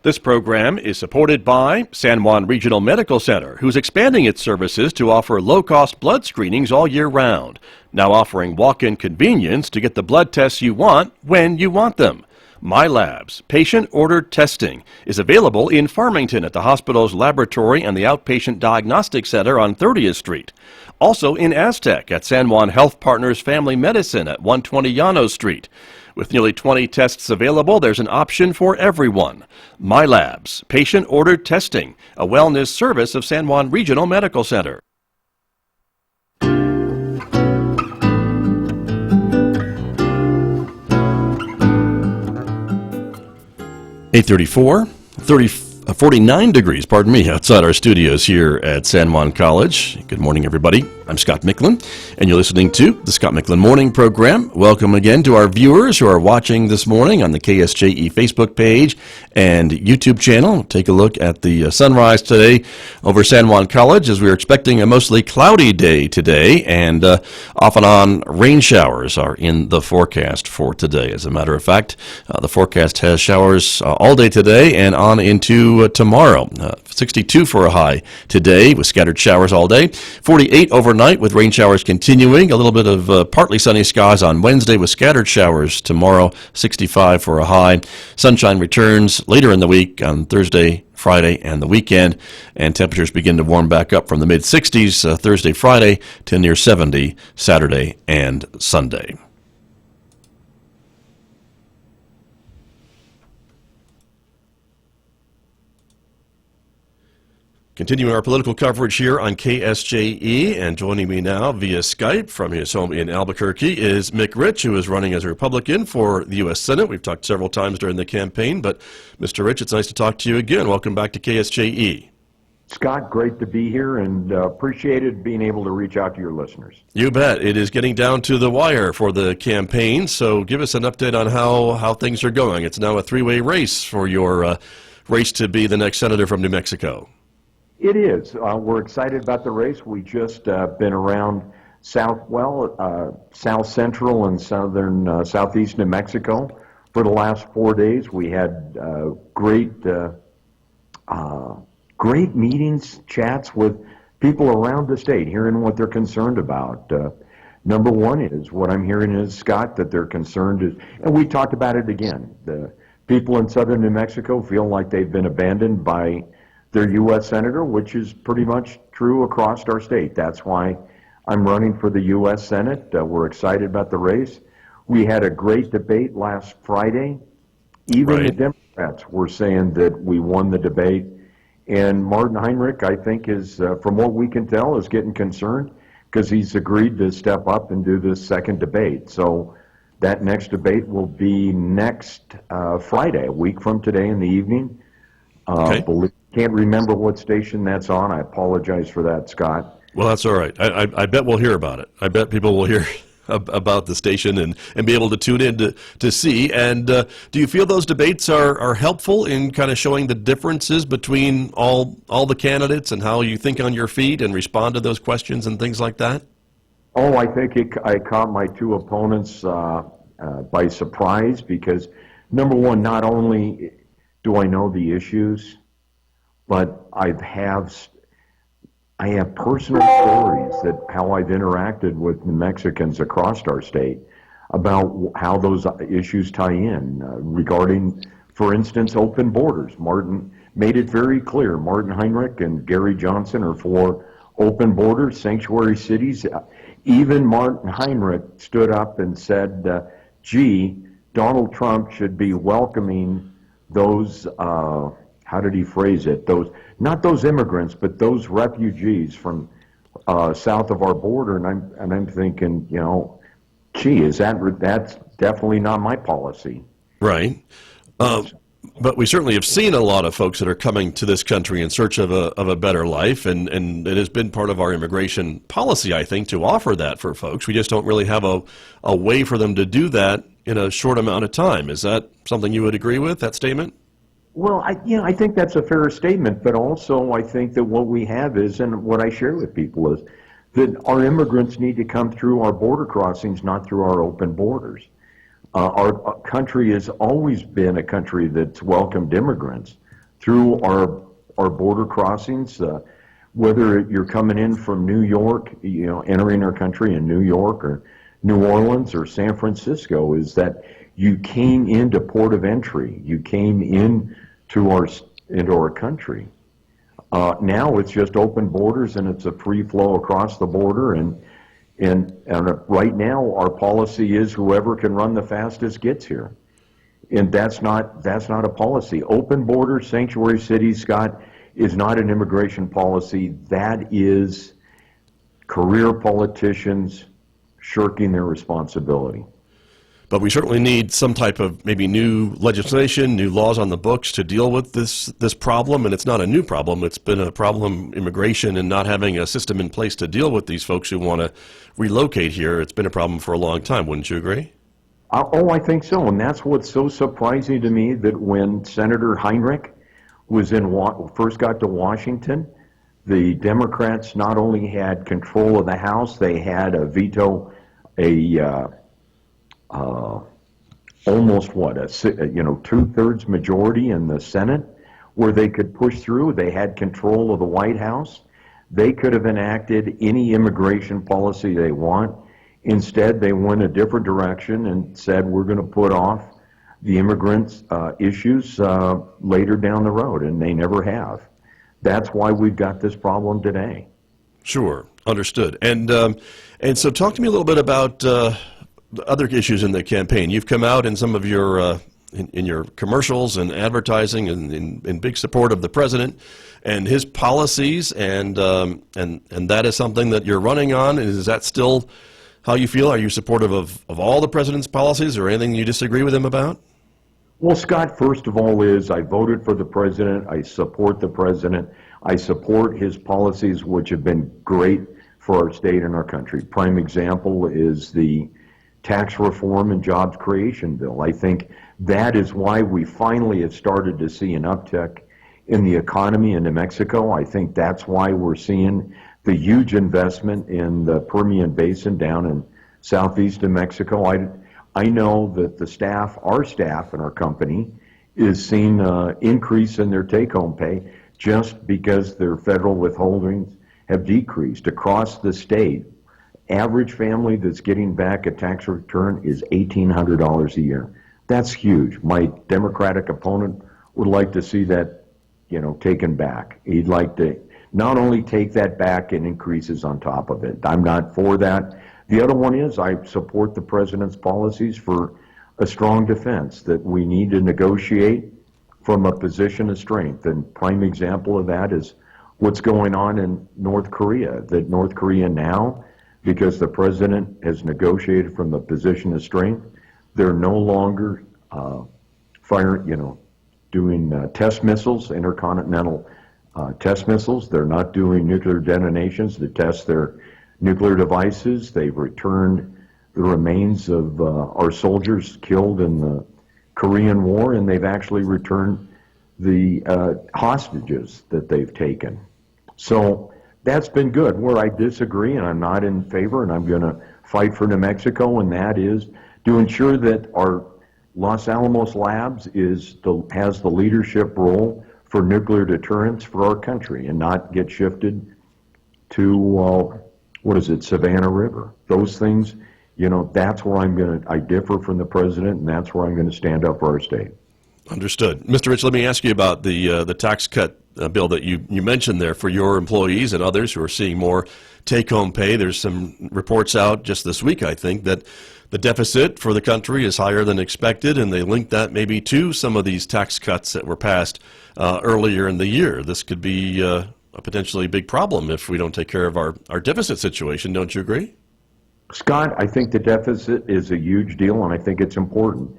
This program is supported by San Juan Regional Medical Center, who's expanding its services to offer low-cost blood screenings all year round, now offering walk-in convenience to get the blood tests you want when you want them. MyLabs, patient-ordered testing, is available in Farmington at the hospital's laboratory and the Outpatient Diagnostic Center on 30th Street. Also in Aztec at San Juan Health Partners Family Medicine at 120 Llanos Street. With nearly 20 tests available, there's an option for everyone. MyLabs, patient-ordered testing, a wellness service of San Juan Regional Medical Center. 8:34, 49 degrees, outside our studios here at San Juan College. Good morning, everybody. I'm Scott Michlin, and you're listening to the Scott Michlin Morning Program. Welcome again to our viewers who are watching this morning on the KSJE Facebook page and YouTube channel. Take a look at the sunrise today over San Juan College, as we are expecting a mostly cloudy day today, and off and on rain showers are in the forecast for today. As a matter of fact, the forecast has showers all day today and on into tomorrow. 62 for a high today with scattered showers all day. 48 overnight with rain showers continuing. A little bit of partly sunny skies on Wednesday with scattered showers tomorrow. 65 for a high. Sunshine returns later in the week on Thursday, Friday, and the weekend, and temperatures begin to warm back up from the mid-60s Thursday, Friday to near 70 Saturday and Sunday. Continuing our political coverage here on KSJE, and joining me now via Skype from his home in Albuquerque is Mick Rich, who is running as a Republican for the U.S. Senate. We've talked several times during the campaign, but Mr. Rich, it's nice to talk to you again. Welcome back to KSJE. Scott, great to be here, and appreciated being able to reach out to your listeners. You bet. It is getting down to the wire for the campaign, so give us an update on how things are going. It's now a three-way race for your race to be the next senator from New Mexico. It is. We're excited about the race. We just been around South Central and Southeast New Mexico for the last 4 days. We had great meetings, chats with people around the state, hearing what they're concerned about. Number one is, what I'm hearing is, Scott, that they're concerned is, and we talked about it again, the people in southern New Mexico feel like they've been abandoned by their U.S. Senator, which is pretty much true across our state. That's why I'm running for the U.S. Senate. We're excited about the race. We had a great debate last Friday. Even the Democrats were saying that we won the debate. And Martin Heinrich, I think, is, from what we can tell, is getting concerned because he's agreed to step up and do this second debate. So that next debate will be next Friday, a week from today in the evening. Can't remember what station that's on. I apologize for that, Scott. Well, that's all right. I bet we'll hear about it. I bet people will hear about the station and be able to tune in to see. And do you feel those debates are helpful in kind of showing the differences between all the candidates and how you think on your feet and respond to those questions and things like that? Oh, I think I caught my two opponents by surprise because, number one, not only do I know the issues, but I have personal stories that how I've interacted with New Mexicans across our state about how those issues tie in regarding, for instance, open borders. Martin made it very clear. Martin Heinrich and Gary Johnson are for open borders, sanctuary cities. Even Martin Heinrich stood up and said, Donald Trump should be welcoming those how did he phrase it? Not those immigrants, but those refugees from south of our border. And I'm thinking, that's definitely not my policy. Right. But we certainly have seen a lot of folks that are coming to this country in search of a better life, and it has been part of our immigration policy, I think, to offer that for folks. We just don't really have a way for them to do that in a short amount of time. Is that something you would agree with, that statement? Well, I think that's a fair statement, but also I think that what we have is, and what I share with people is, that our immigrants need to come through our border crossings, not through our open borders. Our country has always been a country that's welcomed immigrants. through our border crossings, whether you're coming in from New York, entering our country in New York or New Orleans or San Francisco, is that you came into port of entry. You came into our country. Now it's just open borders and it's a free flow across the border. And right now our policy is whoever can run the fastest gets here. And that's not a policy. Open borders, sanctuary cities, Scott, is not an immigration policy. That is career politicians shirking their responsibility. But we certainly need some type of maybe new legislation, new laws on the books to deal with this problem. And it's not a new problem. It's been a problem, immigration, and not having a system in place to deal with these folks who want to relocate here. It's been a problem for a long time. Wouldn't you agree? I think so. And that's what's so surprising to me, that when Senator Heinrich first got to Washington, the Democrats not only had control of the House, they had a veto, almost two-thirds majority in the Senate, where they could push through. They had control of the White House. They could have enacted any immigration policy they want. Instead, they went a different direction and said, we're going to put off the immigrants' issues later down the road, and they never have. That's why we've got this problem today. Sure, understood. And so talk to me a little bit about other issues in the campaign. You've come out in some of your in your commercials and advertising and in big support of the president and his policies, and that is something that you're running on. Is that still how you feel? Are you supportive of all the president's policies, or anything you disagree with him about? Well, Scott, first of all, I voted for the president. I support the president. I support his policies, which have been great for our state and our country. Prime example is the tax reform and jobs creation bill. I think that is why we finally have started to see an uptick in the economy in New Mexico. I think that's why we're seeing the huge investment in the Permian Basin down in southeast New Mexico. I know that our staff in our company is seeing an increase in their take-home pay just because their federal withholdings have decreased. Across the state, average family that's getting back a tax return is $1,800 a year. That's huge. My Democratic opponent would like to see that, taken back. He'd like to not only take that back and increases on top of it. I'm not for that. The other one is I support the president's policies for a strong defense, that we need to negotiate from a position of strength. And prime example of that is what's going on in North Korea, that North Korea now, because the president has negotiated from a position of strength, they're no longer doing test missiles, intercontinental test missiles. They're not doing nuclear detonations to test their nuclear devices. They've returned the remains of our soldiers killed in the Korean War, and they've actually returned the hostages that they've taken. So that's been good. Where I disagree, and I'm not in favor, and I'm going to fight for New Mexico, and that is to ensure that our Los Alamos Labs has the leadership role for nuclear deterrence for our country, and not get shifted to Savannah River. Those things, that's where I differ from the president, and that's where I'm going to stand up for our state. Understood. Mr. Rich, let me ask you about the tax cut bill that you mentioned there for your employees and others who are seeing more take-home pay. There's some reports out just this week, I think, that the deficit for the country is higher than expected, and they link that maybe to some of these tax cuts that were passed earlier in the year. This could be a potentially big problem if we don't take care of our deficit situation. Don't you agree? Scott, I think the deficit is a huge deal, and I think it's important.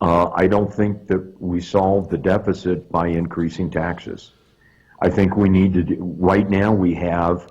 I don't think that we solve the deficit by increasing taxes. I think we need to right now we have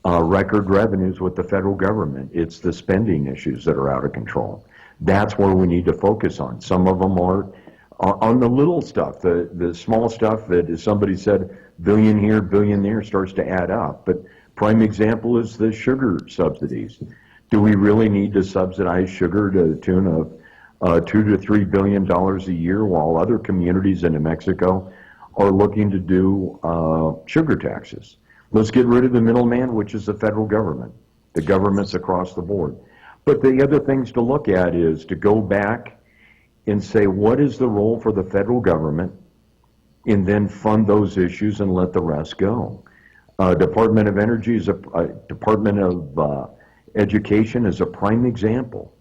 record revenues with the federal government. It's the spending issues that are out of control. That's where we need to focus on. Some of them are on the little stuff, the small stuff that, as somebody said, billion here, billion there, starts to add up. But prime example is the sugar subsidies. Do we really need to subsidize sugar to the tune of $2 to $3 billion a year, while other communities in New Mexico are looking to do sugar taxes. Let's get rid of the middleman, which is the federal government. The government's across the board. But the other things to look at is to go back and say, what is the role for the federal government, and then fund those issues and let the rest go. Department of Energy is Department of Education is a prime example.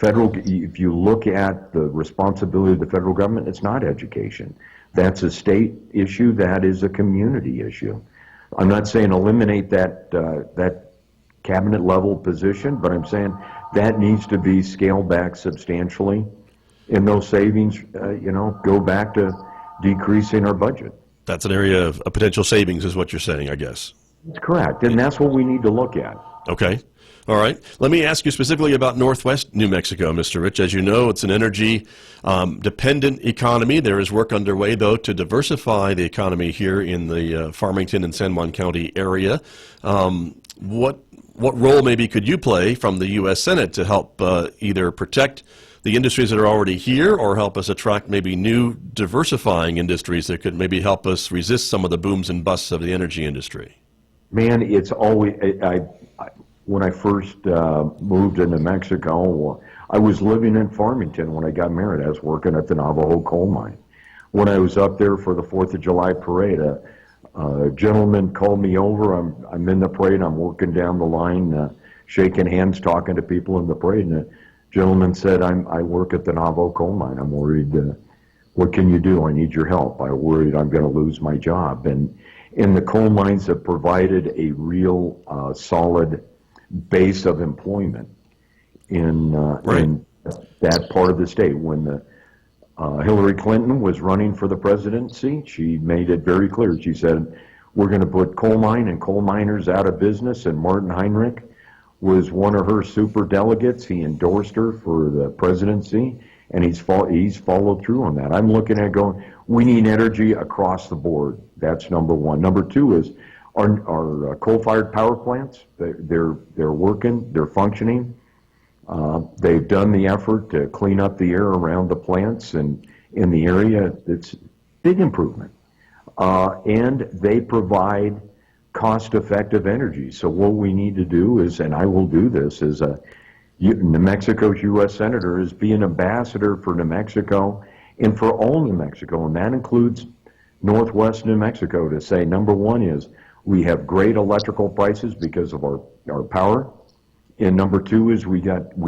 If you look at the responsibility of the federal government, it's not education. That's a state issue. That is a community issue. I'm not saying eliminate that cabinet level position, but I'm saying that needs to be scaled back substantially. And those savings, go back to decreasing our budget. That's an area of potential savings is what you're saying, I guess. That's correct. And that's what we need to look at. Okay. All right. Let me ask you specifically about Northwest New Mexico, Mr. Rich. As you know, it's an energy dependent economy. There is work underway, though, to diversify the economy here in the Farmington and San Juan County area. What role maybe could you play from the U.S. Senate to help either protect the industries that are already here or help us attract maybe new diversifying industries that could maybe help us resist some of the booms and busts of the energy industry? Man, it's always, when I first moved into Mexico, I was living in Farmington when I got married. I was working at the Navajo coal mine. When I was up there for the 4th of July parade, a gentleman called me over. I'm in the parade. I'm working down the line, shaking hands, talking to people in the parade. And the gentleman said, I work at the Navajo coal mine. I'm worried. What can you do? I need your help. I'm worried I'm going to lose my job. And the coal mines have provided a real solid base of employment in that part of the state. When Hillary Clinton was running for the presidency, she made it very clear. She said, we're going to put coal mine and coal miners out of business, and Martin Heinrich was one of her super delegates. He endorsed her for the presidency, and he's followed through on that. I'm looking at going, we need energy across the board. That's number one. Number two is our coal-fired power plants. They're working, they're functioning. They've done the effort to clean up the air around the plants and in the area. It's big improvement. And they provide cost-effective energy. So what we need to do is, and I will do this, is New Mexico's U.S. Senator is be an ambassador for New Mexico and for all New Mexico, and that includes Northwest New Mexico, to say, number one is we have great electrical prices because of our power, and number two is we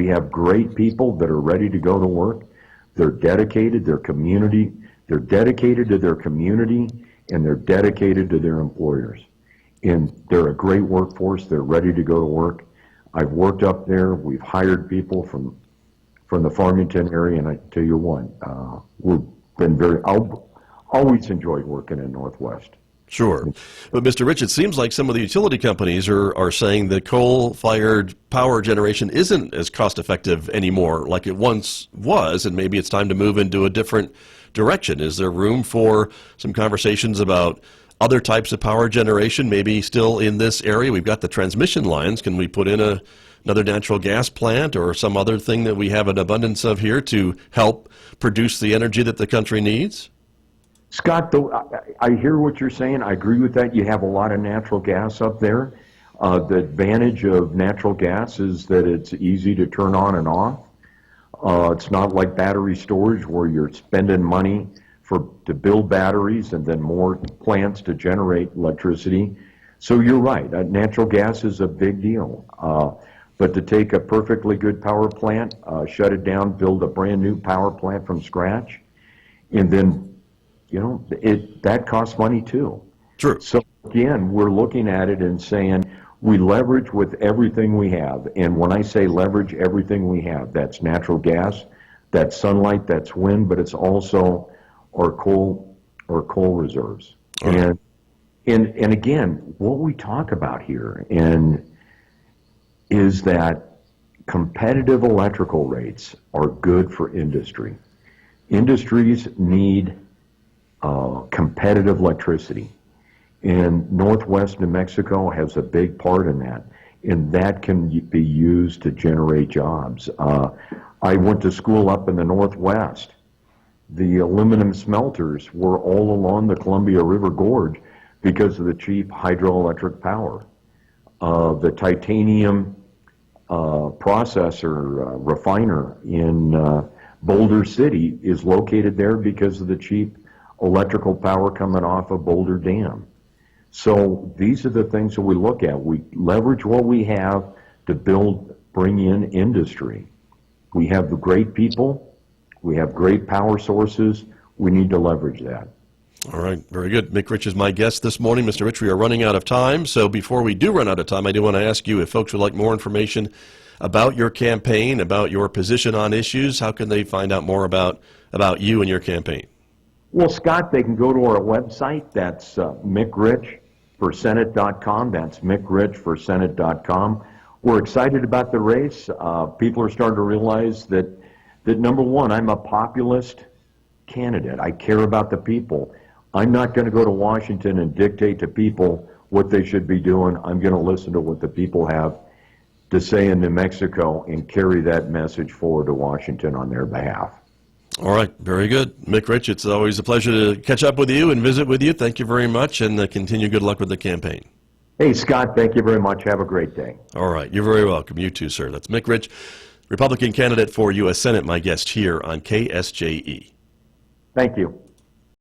have great people that are ready to go to work. They're dedicated, they're dedicated to their community, and they're dedicated to their employers. And they're a great workforce. They're ready to go to work. I've worked up there. We've hired people from the Farmington area, and I tell you what, we've been always enjoyed working in Northwest. Sure. But Mr. Rich, it seems like some of the utility companies are saying that coal-fired power generation isn't as cost-effective anymore like it once was, and maybe it's time to move into a different direction. Is there room for some conversations about other types of power generation, maybe still in this area? We've got the transmission lines. Can we put in another natural gas plant or some other thing that we have an abundance of here to help produce the energy that the country needs? Scott, though, I hear what you're saying. I agree with that. You have a lot of natural gas up there. The advantage of natural gas is that it's easy to turn on and off. It's not like battery storage where you're spending money to build batteries and then more plants to generate electricity. So you're right. Natural gas is a big deal. But to take a perfectly good power plant, shut it down, build a brand new power plant from scratch, and then that costs money too. True. So again, we're looking at it and saying we leverage with everything we have. And when I say leverage everything we have, that's natural gas, that's sunlight, that's wind, but it's also our coal reserves. And again, what we talk about here is that competitive electrical rates are good for industry. Industries need competitive electricity. And Northwest New Mexico has a big part in that. And that can be used to generate jobs. I went to school up in the Northwest. The aluminum smelters were all along the Columbia River Gorge because of the cheap hydroelectric power. The titanium refiner in Boulder City is located there because of the cheap electrical power coming off of Boulder Dam. So these are the things that we look at. We leverage what we have to bring in industry. We have the great people. We have great power sources. We need to leverage that. All right, very good. Mick Rich is my guest this morning. Mr. Rich, we are running out of time. So before we do run out of time, I do want to ask you if folks would like more information about your campaign, about your position on issues, how can they find out more about you and your campaign? Well, Scott, they can go to our website. That's mickrich4senate.com. That's mickrich4senate.com. We're excited about the race. People are starting to realize that number one, I'm a populist candidate. I care about the people. I'm not going to go to Washington and dictate to people what they should be doing. I'm going to listen to what the people have to say in New Mexico and carry that message forward to Washington on their behalf. All right, very good. Mick Rich, it's always a pleasure to catch up with you and visit with you. Thank you very much, and continue good luck with the campaign. Hey, Scott, thank you very much. Have a great day. All right, you're very welcome. You too, sir. That's Mick Rich, Republican candidate for U.S. Senate, my guest here on KSJE. Thank you.